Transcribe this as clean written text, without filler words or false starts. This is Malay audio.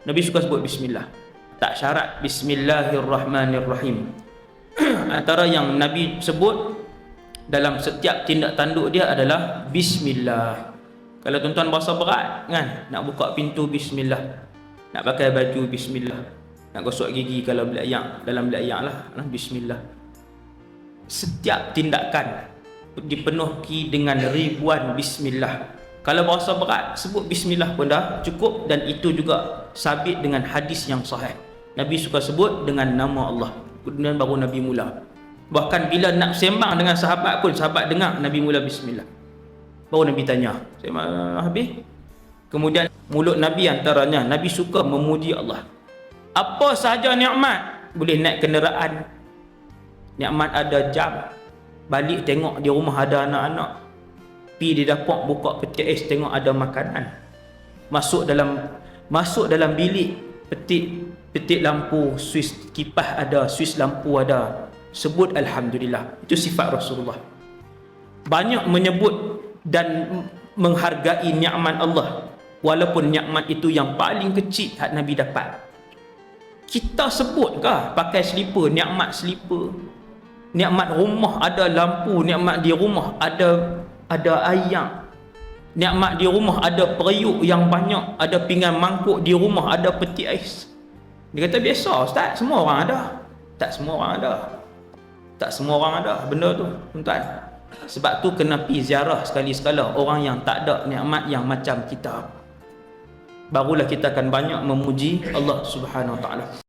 Nabi suka sebut bismillah. Tak syarat bismillahirrahmanirrahim. Antara yang Nabi sebut dalam setiap tindak tanduk dia adalah bismillah. Kalau tuan-tuan berasa berat kan, nak buka pintu bismillah, nak pakai baju bismillah, nak gosok gigi kalau belayak, dalam belayak lah bismillah. Setiap tindakan dipenuhi dengan ribuan bismillah. Kalau berasa berat, sebut bismillah pun dah cukup, dan itu juga sabit dengan hadis yang sahih. Nabi suka sebut dengan nama Allah, kemudian baru Nabi mula. Bahkan bila nak sembang dengan sahabat pun, sahabat dengar Nabi mula bismillah, baru Nabi tanya, sembang habis. Kemudian mulut Nabi antaranya, Nabi suka memuji Allah. Apa sahaja nikmat, boleh naik kenderaan, nikmat ada jam, balik tengok di rumah ada anak-anak, pi di dapur buka peti ais tengok ada makanan, masuk dalam bilik, petik lampu, suis kipas ada, suis lampu ada, sebut alhamdulillah. Itu sifat Rasulullah. Banyak menyebut dan menghargai nikmat Allah, walaupun nikmat itu yang paling kecil hak Nabi dapat. Kita sebutkah pakai selipar, nikmat selipar, nikmat rumah ada lampu, nikmat di rumah ada ayam, nikmat di rumah ada periuk yang banyak, ada pinggan mangkuk di rumah, ada peti ais. Dia kata biasa ustaz, semua orang ada. Tak semua orang ada. Tak semua orang ada benda tu, tuan-tuan. Sebab tu kena pi ziarah sekali-sekala orang yang tak ada nikmat yang macam kita. Barulah kita akan banyak memuji Allah Subhanahu Wa Taala.